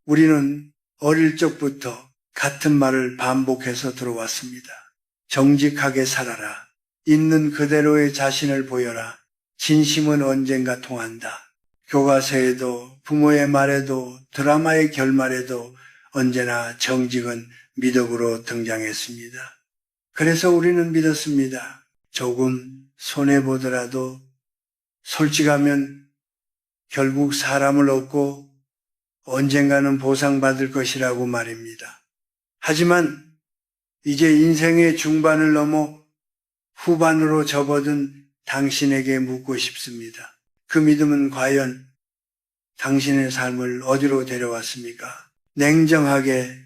우리는 어릴 적부터 같은 말을 반복해서 들어왔습니다. 정직하게 살아라. 있는 그대로의 자신을 보여라. 진심은 언젠가 통한다. 교과서에도 부모의 말에도 드라마의 결말에도 언제나 정직은 미덕으로 등장했습니다. 그래서 우리는 믿었습니다. 조금 손해보더라도 솔직하면 결국 사람을 얻고 언젠가는 보상받을 것이라고 말입니다. 하지만 이제 인생의 중반을 넘어 후반으로 접어든 당신에게 묻고 싶습니다. 그 믿음은 과연 당신의 삶을 어디로 데려왔습니까? 냉정하게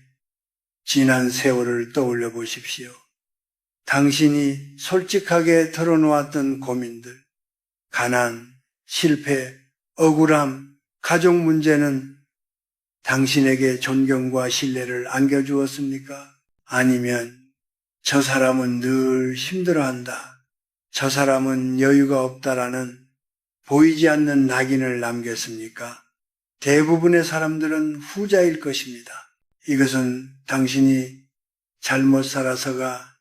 지난 세월을 떠올려 보십시오. 당신이 솔직하게 털어놓았던 고민들, 가난, 실패, 억울함, 가족 문제는 당신에게 존경과 신뢰를 안겨주었습니까? 아니면 저 사람은 늘 힘들어한다. 저 사람은 여유가 없다라는 보이지 않는 낙인을 남겼습니까? 대부분의 사람들은 후자일 것입니다. 이것은 당신이 잘못 살아서가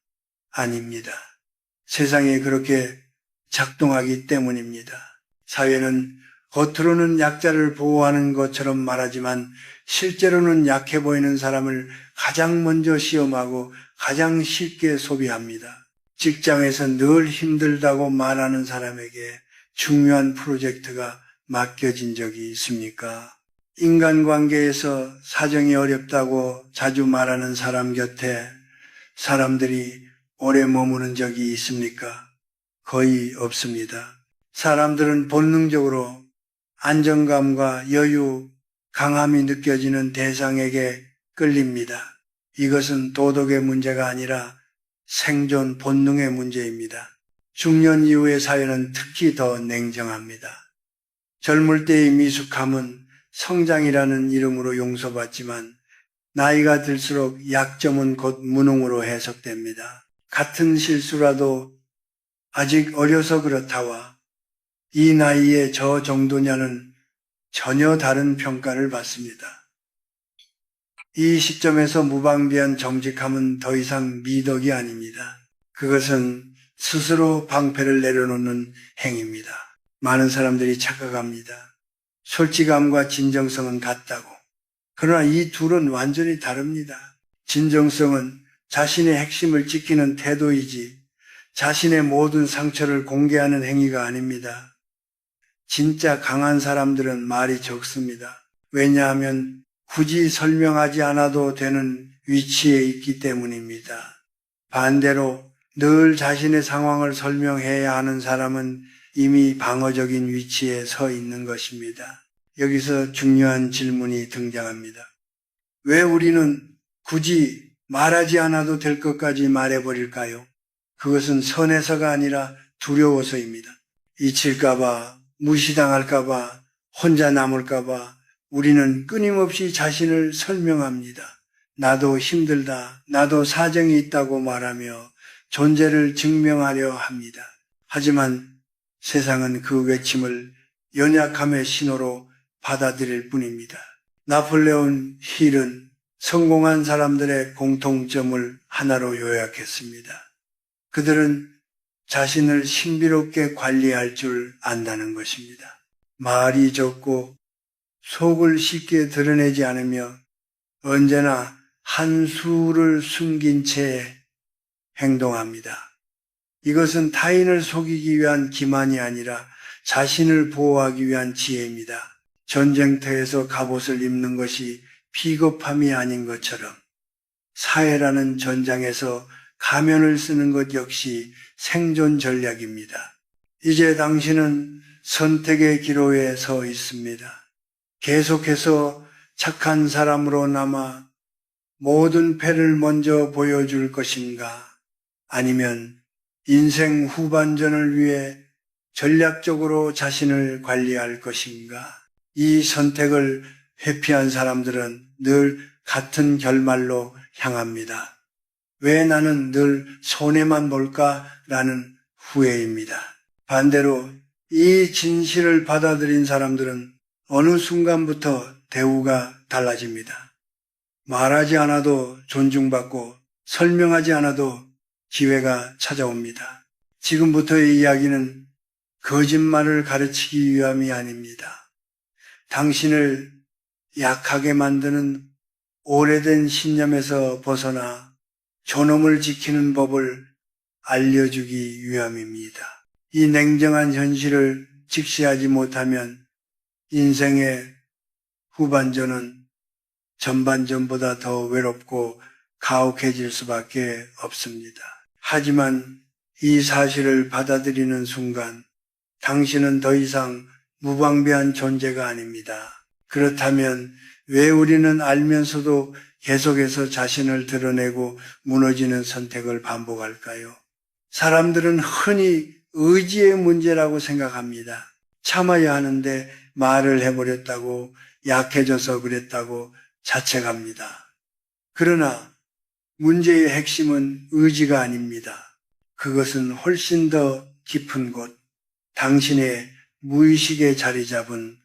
아닙니다. 세상에 그렇게 작동하기 때문입니다. 사회는 겉으로는 약자를 보호하는 것처럼 말하지만 실제로는 약해 보이는 사람을 가장 먼저 시험하고 가장 쉽게 소비합니다. 직장에서 늘 힘들다고 말하는 사람에게 중요한 프로젝트가 맡겨진 적이 있습니까? 인간관계에서 사정이 어렵다고 자주 말하는 사람 곁에 사람들이 오래 머무는 적이 있습니까? 거의 없습니다. 사람들은 본능적으로 안정감과 여유, 강함이 느껴지는 대상에게 끌립니다. 이것은 도덕의 문제가 아니라 생존 본능의 문제입니다. 중년 이후의 사회는 특히 더 냉정합니다. 젊을 때의 미숙함은 성장이라는 이름으로 용서받지만 나이가 들수록 약점은 곧 무능으로 해석됩니다. 같은 실수라도 아직 어려서 그렇다와 이 나이에 저 정도냐는 전혀 다른 평가를 받습니다. 이 시점에서 무방비한 정직함은 더 이상 미덕이 아닙니다. 그것은 스스로 방패를 내려놓는 행위입니다. 많은 사람들이 착각합니다. 솔직함과 진정성은 같다고. 그러나 이 둘은 완전히 다릅니다. 진정성은 자신의 핵심을 지키는 태도이지 자신의 모든 상처를 공개하는 행위가 아닙니다. 진짜 강한 사람들은 말이 적습니다. 왜냐하면 굳이 설명하지 않아도 되는 위치에 있기 때문입니다. 반대로 늘 자신의 상황을 설명해야 하는 사람은 이미 방어적인 위치에 서 있는 것입니다. 여기서 중요한 질문이 등장합니다. 왜 우리는 굳이 말하지 않아도 될 것까지 말해버릴까요? 그것은 선해서가 아니라 두려워서입니다. 잊힐까봐, 무시당할까봐, 혼자 남을까봐 우리는 끊임없이 자신을 설명합니다. 나도 힘들다, 나도 사정이 있다고 말하며 존재를 증명하려 합니다. 하지만 세상은 그 외침을 연약함의 신호로 받아들일 뿐입니다. 나폴레온 힐은 성공한 사람들의 공통점을 하나로 요약했습니다. 그들은 자신을 신비롭게 관리할 줄 안다는 것입니다. 말이 적고 속을 쉽게 드러내지 않으며 언제나 한 수를 숨긴 채 행동합니다. 이것은 타인을 속이기 위한 기만이 아니라 자신을 보호하기 위한 지혜입니다. 전쟁터에서 갑옷을 입는 것이 비겁함이 아닌 것처럼 사회라는 전장에서 가면을 쓰는 것 역시 생존 전략입니다. 이제 당신은 선택의 기로에 서 있습니다. 계속해서 착한 사람으로 남아 모든 패를 먼저 보여줄 것인가? 아니면 인생 후반전을 위해 전략적으로 자신을 관리할 것인가? 이 선택을 회피한 사람들은 늘 같은 결말로 향합니다. 왜 나는 늘 손해만 볼까라는 후회입니다. 반대로 이 진실을 받아들인 사람들은 어느 순간부터 대우가 달라집니다. 말하지 않아도 존중받고 설명하지 않아도 기회가 찾아옵니다. 지금부터의 이야기는 거짓말을 가르치기 위함이 아닙니다. 당신을 약하게 만드는 오래된 신념에서 벗어나 존엄을 지키는 법을 알려주기 위함입니다. 이 냉정한 현실을 직시하지 못하면 인생의 후반전은 전반전보다 더 외롭고 가혹해질 수밖에 없습니다. 하지만 이 사실을 받아들이는 순간 당신은 더 이상 무방비한 존재가 아닙니다. 그렇다면 왜 우리는 알면서도 계속해서 자신을 드러내고 무너지는 선택을 반복할까요? 사람들은 흔히 의지의 문제라고 생각합니다. 참아야 하는데 말을 해버렸다고, 약해져서 그랬다고 자책합니다. 그러나 문제의 핵심은 의지가 아닙니다. 그것은 훨씬 더 깊은 곳, 당신의 무의식에 자리 잡은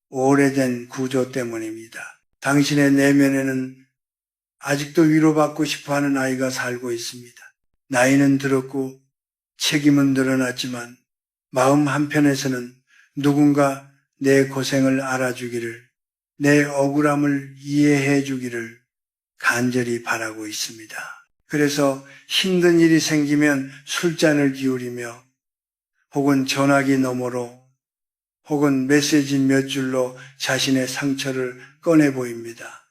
오래된 구조 때문입니다. 당신의 내면에는 아직도 위로받고 싶어하는 아이가 살고 있습니다. 나이는 들었고 책임은 늘어났지만 마음 한편에서는 누군가 내 고생을 알아주기를, 내 억울함을 이해해 주기를 간절히 바라고 있습니다. 그래서 힘든 일이 생기면 술잔을 기울이며 혹은 전화기 너머로 혹은 메시지 몇 줄로 자신의 상처를 꺼내 보입니다.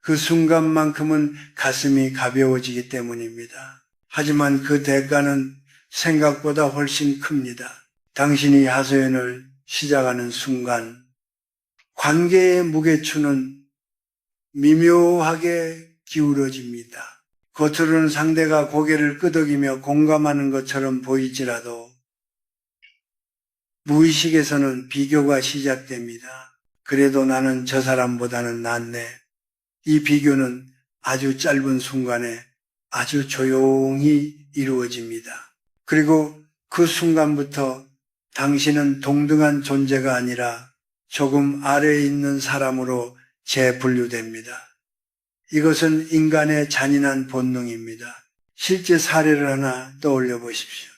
그 순간만큼은 가슴이 가벼워지기 때문입니다. 하지만 그 대가는 생각보다 훨씬 큽니다. 당신이 하소연을 시작하는 순간 관계의 무게추는 미묘하게 기울어집니다. 겉으로는 상대가 고개를 끄덕이며 공감하는 것처럼 보이지라도 무의식에서는 비교가 시작됩니다. 그래도 나는 저 사람보다는 낫네. 이 비교는 아주 짧은 순간에 아주 조용히 이루어집니다. 그리고 그 순간부터 당신은 동등한 존재가 아니라 조금 아래에 있는 사람으로 재분류됩니다. 이것은 인간의 잔인한 본능입니다. 실제 사례를 하나 떠올려 보십시오.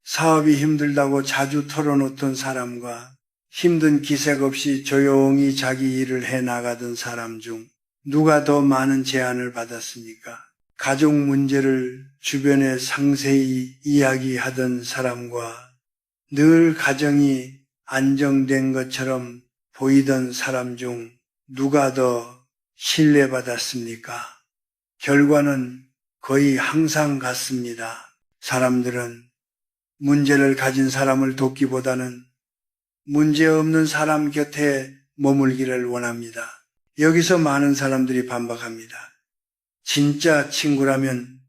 사업이 힘들다고 자주 털어놓던 사람과 힘든 기색 없이 조용히 자기 일을 해나가던 사람 중 누가 더 많은 제안을 받았습니까? 가족 문제를 주변에 상세히 이야기하던 사람과 늘 가정이 안정된 것처럼 보이던 사람 중 누가 더 신뢰받았습니까? 결과는 거의 항상 같습니다. 사람들은 문제를 가진 사람을 돕기보다는 문제없는 사람 곁에 머물기를 원합니다. 여기서 많은 사람들이 반박합니다. 진짜 친구라면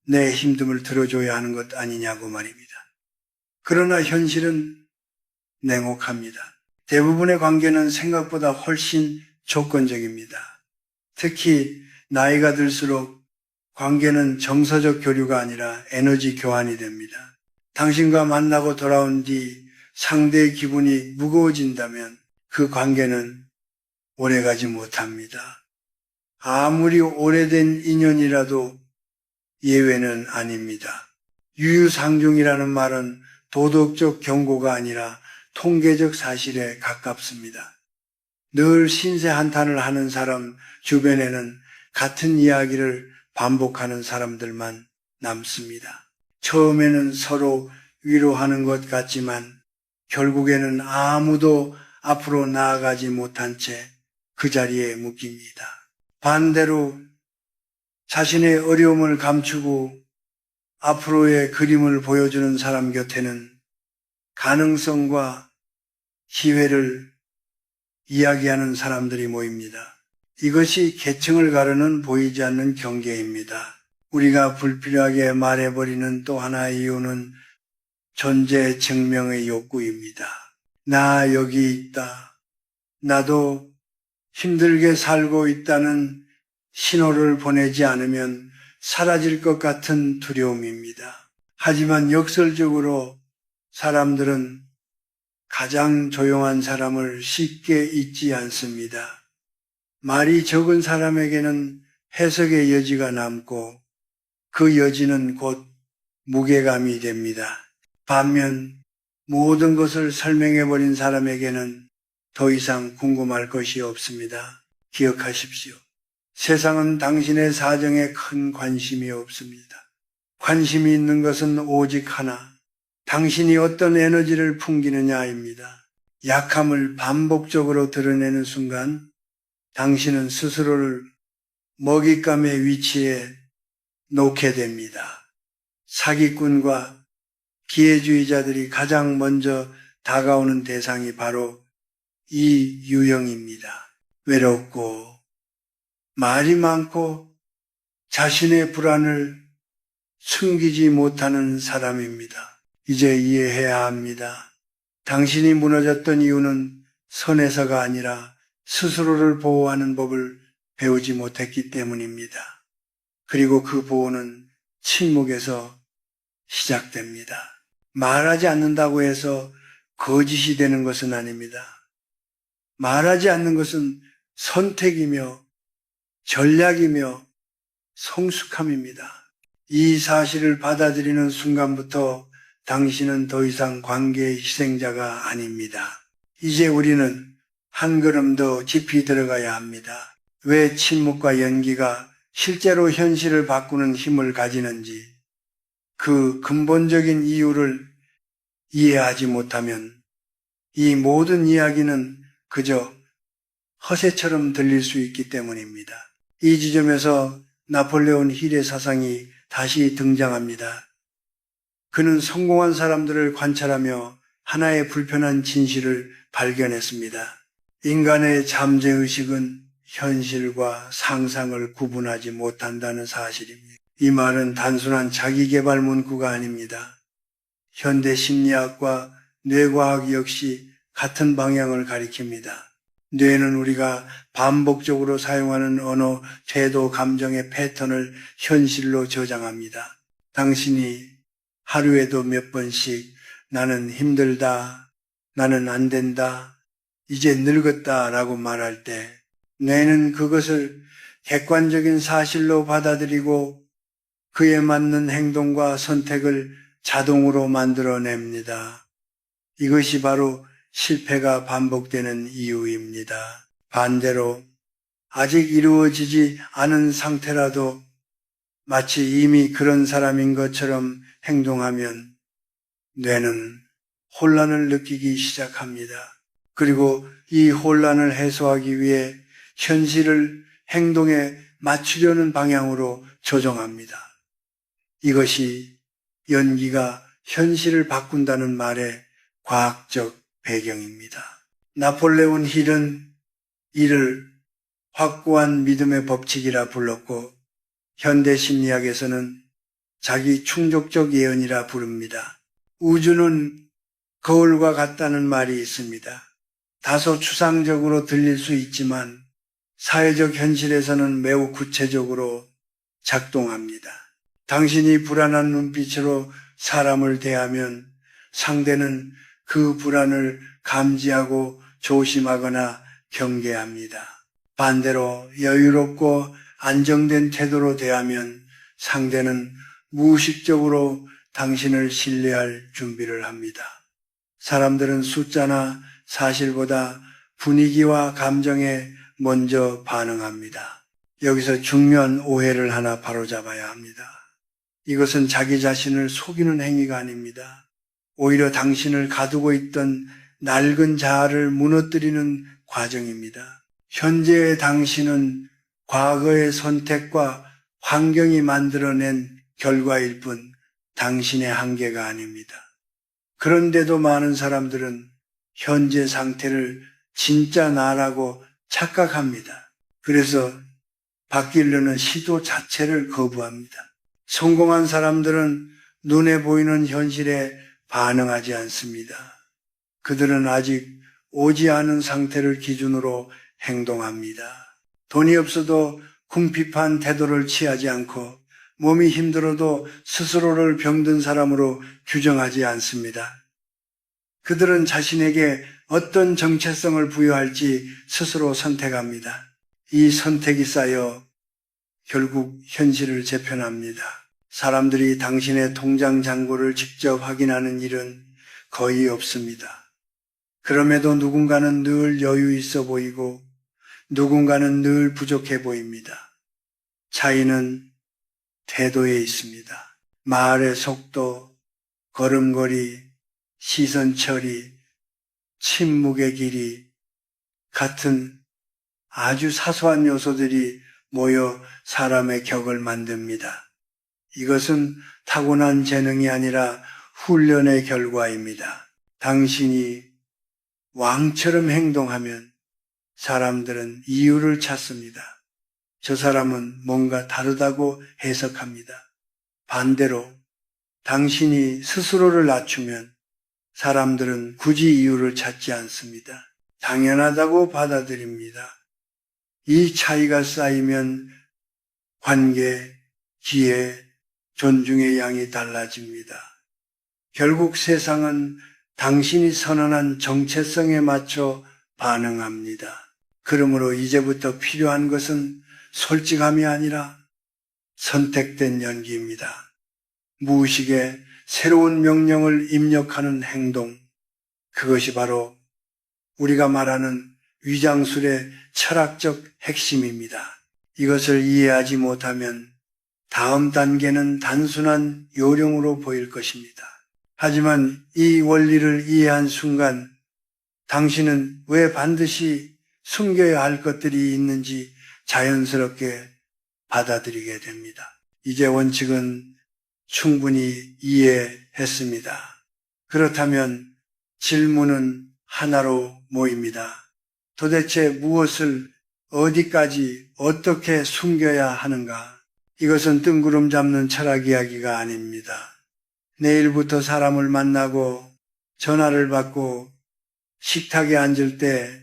내 힘듦을 들어줘야 하는 것 아니냐고 말입니다. 그러나 현실은 냉혹합니다. 대부분의 관계는 생각보다 훨씬 조건적입니다. 특히 나이가 들수록 관계는 정서적 교류가 아니라 에너지 교환이 됩니다. 당신과 만나고 돌아온 뒤 상대의 기분이 무거워진다면 그 관계는 오래가지 못합니다. 아무리 오래된 인연이라도 예외는 아닙니다. 유유상종이라는 말은 도덕적 경고가 아니라 통계적 사실에 가깝습니다. 늘 신세 한탄을 하는 사람 주변에는 같은 이야기를 반복하는 사람들만 남습니다. 처음에는 서로 위로하는 것 같지만 결국에는 아무도 앞으로 나아가지 못한 채 그 자리에 묶입니다. 반대로 자신의 어려움을 감추고 앞으로의 그림을 보여주는 사람 곁에는 가능성과 기회를 이야기하는 사람들이 모입니다. 이것이 계층을 가르는 보이지 않는 경계입니다. 우리가 불필요하게 말해버리는 또 하나의 이유는 존재 증명의 욕구입니다. 나 여기 있다. 나도 힘들게 살고 있다는 신호를 보내지 않으면 사라질 것 같은 두려움입니다. 하지만 역설적으로 사람들은 가장 조용한 사람을 쉽게 잊지 않습니다. 말이 적은 사람에게는 해석의 여지가 남고 그 여지는 곧 무게감이 됩니다. 반면 모든 것을 설명해버린 사람에게는 더 이상 궁금할 것이 없습니다. 기억하십시오. 세상은 당신의 사정에 큰 관심이 없습니다. 관심이 있는 것은 오직 하나, 당신이 어떤 에너지를 풍기느냐입니다. 약함을 반복적으로 드러내는 순간 당신은 스스로를 먹잇감의 위치에 놓게 됩니다. 사기꾼과 기회주의자들이 가장 먼저 다가오는 대상이 바로 이 유형입니다. 외롭고 말이 많고 자신의 불안을 숨기지 못하는 사람입니다. 이제 이해해야 합니다. 당신이 무너졌던 이유는 선에서가 아니라 스스로를 보호하는 법을 배우지 못했기 때문입니다. 그리고 그 보호는 침묵에서 시작됩니다. 말하지 않는다고 해서 거짓이 되는 것은 아닙니다. 말하지 않는 것은 선택이며 전략이며 성숙함입니다. 이 사실을 받아들이는 순간부터 당신은 더 이상 관계의 희생자가 아닙니다. 이제 우리는 한 걸음 더 깊이 들어가야 합니다. 왜 침묵과 연기가 실제로 현실을 바꾸는 힘을 가지는지 그 근본적인 이유를 이해하지 못하면 이 모든 이야기는 그저 허세처럼 들릴 수 있기 때문입니다. 이 지점에서 나폴레온 힐의 사상이 다시 등장합니다. 그는 성공한 사람들을 관찰하며 하나의 불편한 진실을 발견했습니다. 인간의 잠재의식은 현실과 상상을 구분하지 못한다는 사실입니다. 이 말은 단순한 자기개발 문구가 아닙니다. 현대 심리학과 뇌과학 역시 같은 방향을 가리킵니다. 뇌는 우리가 반복적으로 사용하는 언어, 태도, 감정의 패턴을 현실로 저장합니다. 당신이 하루에도 몇 번씩 나는 힘들다, 나는 안 된다, 이제 늙었다 라고 말할 때 뇌는 그것을 객관적인 사실로 받아들이고 그에 맞는 행동과 선택을 자동으로 만들어냅니다. 이것이 바로 실패가 반복되는 이유입니다. 반대로 아직 이루어지지 않은 상태라도 마치 이미 그런 사람인 것처럼 행동하면 뇌는 혼란을 느끼기 시작합니다. 그리고 이 혼란을 해소하기 위해 현실을 행동에 맞추려는 방향으로 조정합니다. 이것이 연기가 현실을 바꾼다는 말의 과학적 배경입니다. 나폴레온 힐은 이를 확고한 믿음의 법칙이라 불렀고 현대 심리학에서는 자기 충족적 예언이라 부릅니다. 우주는 거울과 같다는 말이 있습니다. 다소 추상적으로 들릴 수 있지만 사회적 현실에서는 매우 구체적으로 작동합니다. 당신이 불안한 눈빛으로 사람을 대하면 상대는 그 불안을 감지하고 조심하거나 경계합니다. 반대로 여유롭고 안정된 태도로 대하면 상대는 무의식적으로 당신을 신뢰할 준비를 합니다. 사람들은 숫자나 사실보다 분위기와 감정에 먼저 반응합니다. 여기서 중요한 오해를 하나 바로잡아야 합니다. 이것은 자기 자신을 속이는 행위가 아닙니다. 오히려 당신을 가두고 있던 낡은 자아를 무너뜨리는 과정입니다. 현재의 당신은 과거의 선택과 환경이 만들어낸 결과일 뿐 당신의 한계가 아닙니다. 그런데도 많은 사람들은 현재 상태를 진짜 나라고 착각합니다. 그래서 바뀌려는 시도 자체를 거부합니다. 성공한 사람들은 눈에 보이는 현실에 반응하지 않습니다. 그들은 아직 오지 않은 상태를 기준으로 행동합니다. 돈이 없어도 궁핍한 태도를 취하지 않고 몸이 힘들어도 스스로를 병든 사람으로 규정하지 않습니다. 그들은 자신에게 어떤 정체성을 부여할지 스스로 선택합니다. 이 선택이 쌓여 결국 현실을 재편합니다. 사람들이 당신의 통장 잔고를 직접 확인하는 일은 거의 없습니다. 그럼에도 누군가는 늘 여유 있어 보이고 누군가는 늘 부족해 보입니다. 차이는 태도에 있습니다. 말의 속도, 걸음걸이, 시선 처리, 침묵의 길이 같은 아주 사소한 요소들이 모여 사람의 격을 만듭니다. 이것은 타고난 재능이 아니라 훈련의 결과입니다. 당신이 왕처럼 행동하면 사람들은 이유를 찾습니다. 저 사람은 뭔가 다르다고 해석합니다. 반대로 당신이 스스로를 낮추면 사람들은 굳이 이유를 찾지 않습니다. 당연하다고 받아들입니다. 이 차이가 쌓이면 관계, 기회, 존중의 양이 달라집니다. 결국 세상은 당신이 선언한 정체성에 맞춰 반응합니다. 그러므로 이제부터 필요한 것은 솔직함이 아니라 선택된 연기입니다. 무의식에 새로운 명령을 입력하는 행동, 그것이 바로 우리가 말하는 위장술의 철학적 핵심입니다. 이것을 이해하지 못하면 다음 단계는 단순한 요령으로 보일 것입니다. 하지만 이 원리를 이해한 순간 당신은 왜 반드시 숨겨야 할 것들이 있는지 자연스럽게 받아들이게 됩니다. 이제 원칙은 충분히 이해했습니다. 그렇다면 질문은 하나로 모입니다. 도대체 무엇을 어디까지 어떻게 숨겨야 하는가? 이것은 뜬구름 잡는 철학 이야기가 아닙니다. 내일부터 사람을 만나고 전화를 받고 식탁에 앉을 때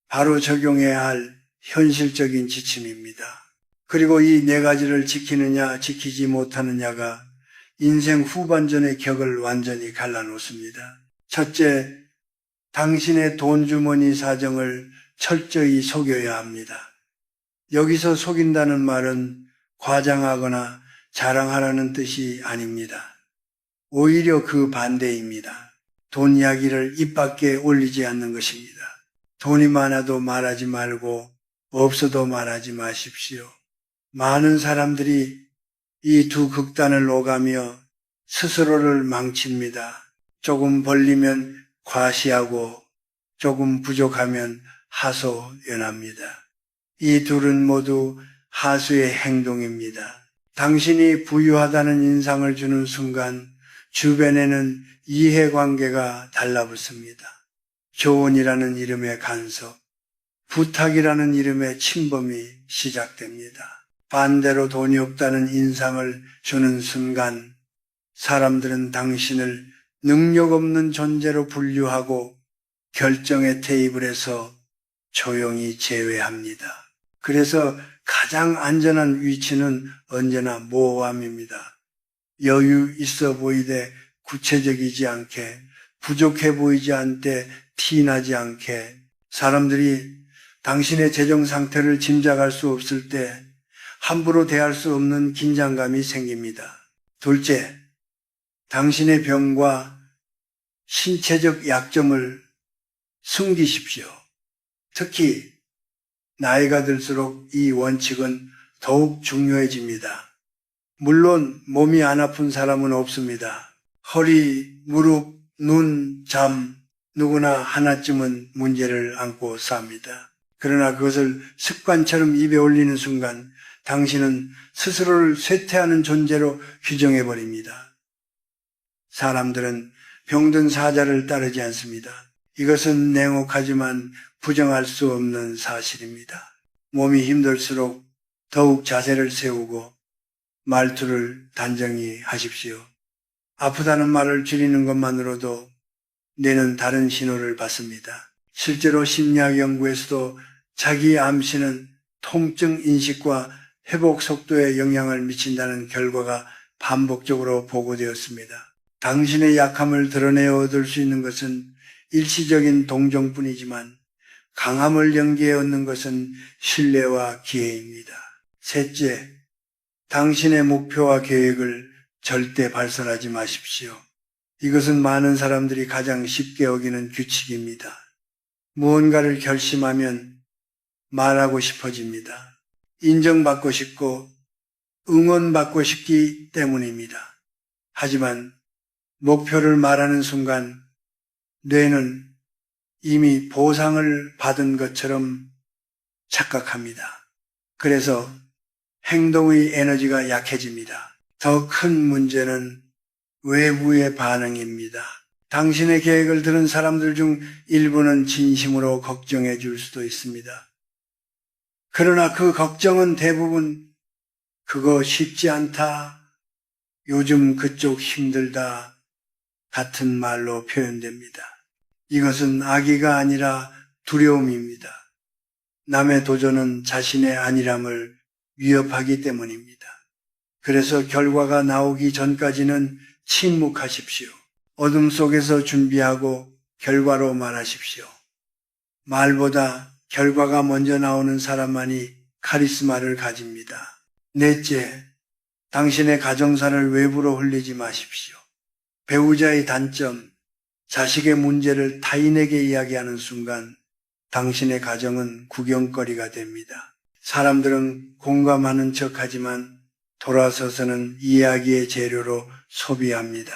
바로 적용해야 할 현실적인 지침입니다. 그리고 이 네 가지를 지키느냐 지키지 못하느냐가 인생 후반전의 격을 완전히 갈라놓습니다. 첫째, 당신의 돈 주머니 사정을 철저히 속여야 합니다. 여기서 속인다는 말은 과장하거나 자랑하라는 뜻이 아닙니다. 오히려 그 반대입니다. 돈 이야기를 입 밖에 올리지 않는 것입니다. 돈이 많아도 말하지 말고 없어도 말하지 마십시오. 많은 사람들이 이 두 극단을 오가며 스스로를 망칩니다. 조금 벌리면 과시하고 조금 부족하면 하소연합니다. 이 둘은 모두 하수의 행동입니다. 당신이 부유하다는 인상을 주는 순간 주변에는 이해관계가 달라붙습니다. 조언이라는 이름의 간섭, 부탁이라는 이름의 침범이 시작됩니다. 반대로 돈이 없다는 인상을 주는 순간 사람들은 당신을 능력 없는 존재로 분류하고 결정의 테이블에서 조용히 제외합니다. 그래서 가장 안전한 위치는 언제나 모호함입니다. 여유 있어 보이되 구체적이지 않게, 부족해 보이지 않되 티나지 않게, 사람들이 당신의 재정 상태를 짐작할 수 없을 때 함부로 대할 수 없는 긴장감이 생깁니다. 둘째, 당신의 병과 신체적 약점을 숨기십시오. 특히 나이가 들수록 이 원칙은 더욱 중요해집니다. 물론 몸이 안 아픈 사람은 없습니다. 허리, 무릎, 눈, 잠, 누구나 하나쯤은 문제를 안고 삽니다. 그러나 그것을 습관처럼 입에 올리는 순간 당신은 스스로를 쇠퇴하는 존재로 규정해버립니다. 사람들은 병든 사자를 따르지 않습니다. 이것은 냉혹하지만 부정할 수 없는 사실입니다. 몸이 힘들수록 더욱 자세를 세우고 말투를 단정히 하십시오. 아프다는 말을 줄이는 것만으로도 뇌는 다른 신호를 받습니다. 실제로 심리학 연구에서도 자기 암시는 통증 인식과 회복 속도에 영향을 미친다는 결과가 반복적으로 보고되었습니다. 당신의 약함을 드러내어 얻을 수 있는 것은 일시적인 동정뿐이지만 강함을 연기해 얻는 것은 신뢰와 기회입니다. 셋째, 당신의 목표와 계획을 절대 발설하지 마십시오. 이것은 많은 사람들이 가장 쉽게 어기는 규칙입니다. 무언가를 결심하면 말하고 싶어집니다. 인정받고 싶고 응원받고 싶기 때문입니다. 하지만 목표를 말하는 순간 뇌는 이미 보상을 받은 것처럼 착각합니다. 그래서 행동의 에너지가 약해집니다. 더 큰 문제는 외부의 반응입니다. 당신의 계획을 들은 사람들 중 일부는 진심으로 걱정해 줄 수도 있습니다. 그러나 그 걱정은 대부분 그거 쉽지 않다, 요즘 그쪽 힘들다 같은 말로 표현됩니다. 이것은 악의가 아니라 두려움입니다. 남의 도전은 자신의 안일함을 위협하기 때문입니다. 그래서 결과가 나오기 전까지는 침묵하십시오. 어둠 속에서 준비하고 결과로 말하십시오. 말보다 결과가 먼저 나오는 사람만이 카리스마를 가집니다. 넷째, 당신의 가정사를 외부로 흘리지 마십시오. 배우자의 단점, 자식의 문제를 타인에게 이야기하는 순간 당신의 가정은 구경거리가 됩니다. 사람들은 공감하는 척하지만 돌아서서는 이야기의 재료로 소비합니다.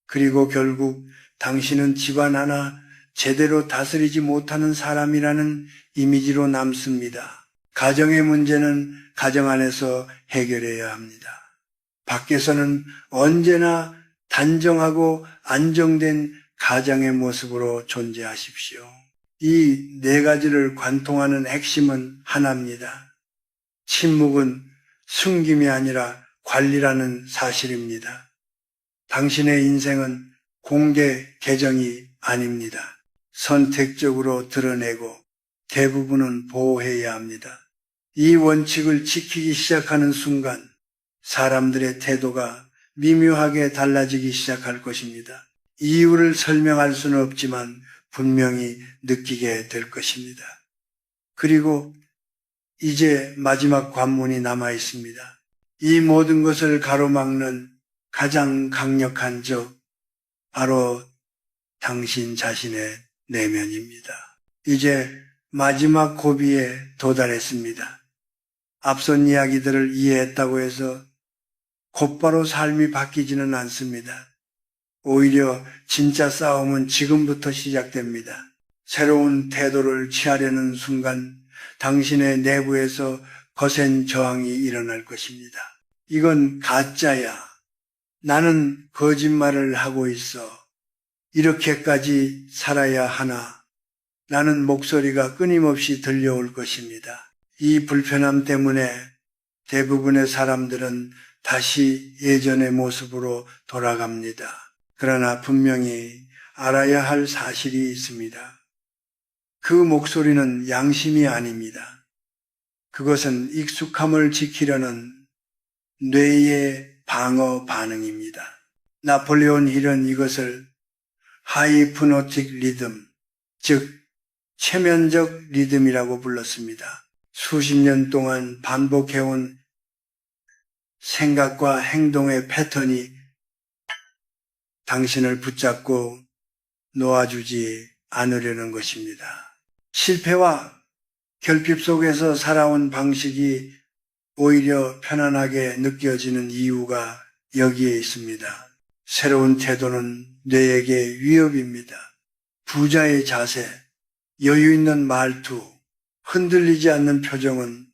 그리고 결국 당신은 집안 하나 제대로 다스리지 못하는 사람이라는 이미지로 남습니다. 가정의 문제는 가정 안에서 해결해야 합니다. 밖에서는 언제나 단정하고 안정된 가정의 모습으로 존재하십시오. 이 네 가지를 관통하는 핵심은 하나입니다. 침묵은 숨김이 아니라 관리라는 사실입니다. 당신의 인생은 공개 계정이 아닙니다. 선택적으로 드러내고 대부분은 보호해야 합니다. 이 원칙을 지키기 시작하는 순간 사람들의 태도가 미묘하게 달라지기 시작할 것입니다. 이유를 설명할 수는 없지만 분명히 느끼게 될 것입니다. 그리고 이제 마지막 관문이 남아 있습니다. 이 모든 것을 가로막는 가장 강력한 적, 바로 당신 자신의 내면입니다. 이제 마지막 고비에 도달했습니다. 앞선 이야기들을 이해했다고 해서 곧바로 삶이 바뀌지는 않습니다. 오히려 진짜 싸움은 지금부터 시작됩니다. 새로운 태도를 취하려는 순간 당신의 내부에서 거센 저항이 일어날 것입니다. 이건 가짜야. 나는 거짓말을 하고 있어. 이렇게까지 살아야 하나. 라는 목소리가 끊임없이 들려올 것입니다. 이 불편함 때문에 대부분의 사람들은 다시 예전의 모습으로 돌아갑니다. 그러나 분명히 알아야 할 사실이 있습니다. 그 목소리는 양심이 아닙니다. 그것은 익숙함을 지키려는 뇌의 방어 반응입니다. 나폴레온 힐은 이것을 하이프노틱 리듬, 즉 최면적 리듬이라고 불렀습니다. 수십 년 동안 반복해온 생각과 행동의 패턴이 당신을 붙잡고 놓아주지 않으려는 것입니다. 실패와 결핍 속에서 살아온 방식이 오히려 편안하게 느껴지는 이유가 여기에 있습니다. 새로운 태도는 뇌에게 위협입니다. 부자의 자세, 여유 있는 말투, 흔들리지 않는 표정은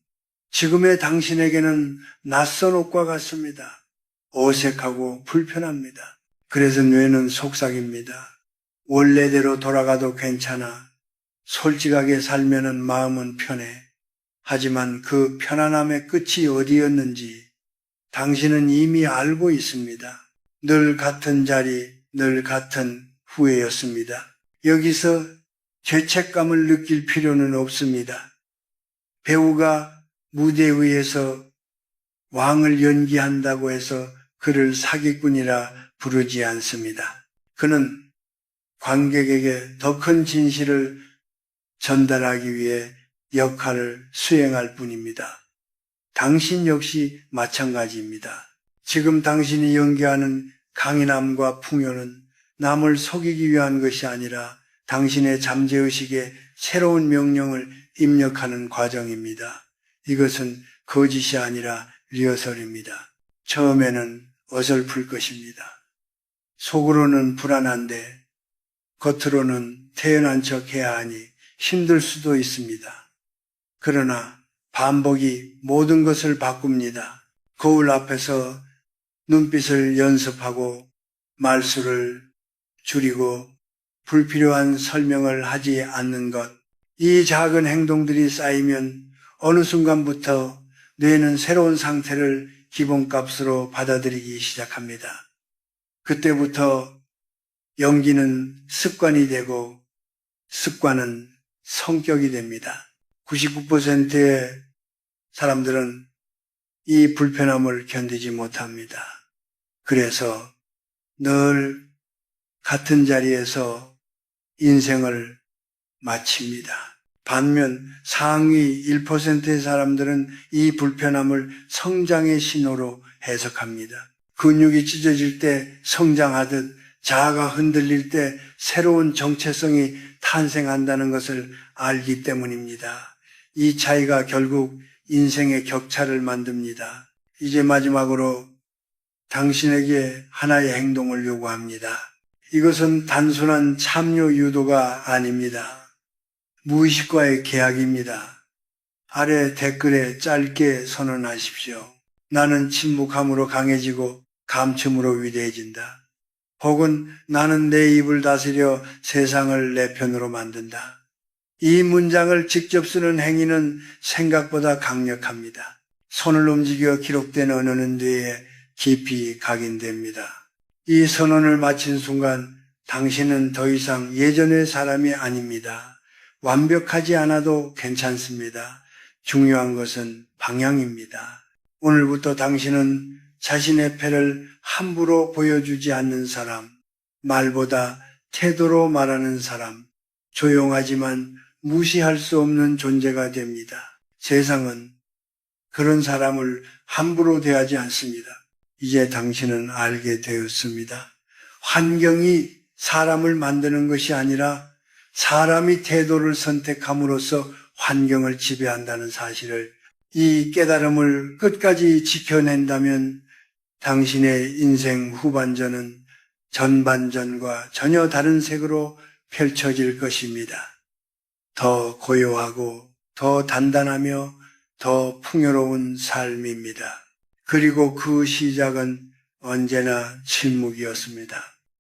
지금의 당신에게는 낯선 옷과 같습니다. 어색하고 불편합니다. 그래서 뇌는 속삭입니다. 원래대로 돌아가도 괜찮아. 솔직하게 살면은 마음은 편해. 하지만 그 편안함의 끝이 어디였는지 당신은 이미 알고 있습니다. 늘 같은 자리, 늘 같은 후회였습니다. 여기서 죄책감을 느낄 필요는 없습니다. 배우가 무대 위에서 왕을 연기한다고 해서 그를 사기꾼이라 부르지 않습니다. 그는 관객에게 더 큰 진실을 전달하기 위해 역할을 수행할 뿐입니다. 당신 역시 마찬가지입니다. 지금 당신이 연기하는 강인함과 풍요는 남을 속이기 위한 것이 아니라 당신의 잠재의식에 새로운 명령을 입력하는 과정입니다. 이것은 거짓이 아니라 리허설입니다. 처음에는 어설플 것입니다. 속으로는 불안한데 겉으로는 태연한 척 해야 하니 힘들 수도 있습니다. 그러나 반복이 모든 것을 바꿉니다. 거울 앞에서 눈빛을 연습하고 말수를 줄이고 불필요한 설명을 하지 않는 것, 이 작은 행동들이 쌓이면 어느 순간부터 뇌는 새로운 상태를 기본값으로 받아들이기 시작합니다. 그때부터 연기는 습관이 되고 습관은 성격이 됩니다. 99%의 사람들은 이 불편함을 견디지 못합니다. 그래서 늘 같은 자리에서 인생을 마칩니다. 반면 상위 1%의 사람들은 이 불편함을 성장의 신호로 해석합니다. 근육이 찢어질 때 성장하듯 자아가 흔들릴 때 새로운 정체성이 탄생한다는 것을 알기 때문입니다. 이 차이가 결국 인생의 격차를 만듭니다. 이제 마지막으로 당신에게 하나의 행동을 요구합니다. 이것은 단순한 참여 유도가 아닙니다. 무의식과의 계약입니다. 아래 댓글에 짧게 선언하십시오. 나는 침묵함으로 강해지고 감춤으로 위대해진다. 혹은 나는 내 입을 다스려 세상을 내 편으로 만든다. 이 문장을 직접 쓰는 행위는 생각보다 강력합니다. 손을 움직여 기록된 언어는 뇌에 깊이 각인됩니다. 이 선언을 마친 순간 당신은 더 이상 예전의 사람이 아닙니다. 완벽하지 않아도 괜찮습니다. 중요한 것은 방향입니다. 오늘부터 당신은 자신의 패를 함부로 보여주지 않는 사람, 말보다 태도로 말하는 사람, 조용하지만 무시할 수 없는 존재가 됩니다. 세상은 그런 사람을 함부로 대하지 않습니다. 이제 당신은 알게 되었습니다. 환경이 사람을 만드는 것이 아니라 사람이 태도를 선택함으로써 환경을 지배한다는 사실을, 이 깨달음을 끝까지 지켜낸다면 당신의 인생 후반전은 전반전과 전혀 다른 색으로 펼쳐질 것입니다. 더 고요하고 더 단단하며 더 풍요로운 삶입니다. 그리고 그 시작은 언제나 침묵이었습니다.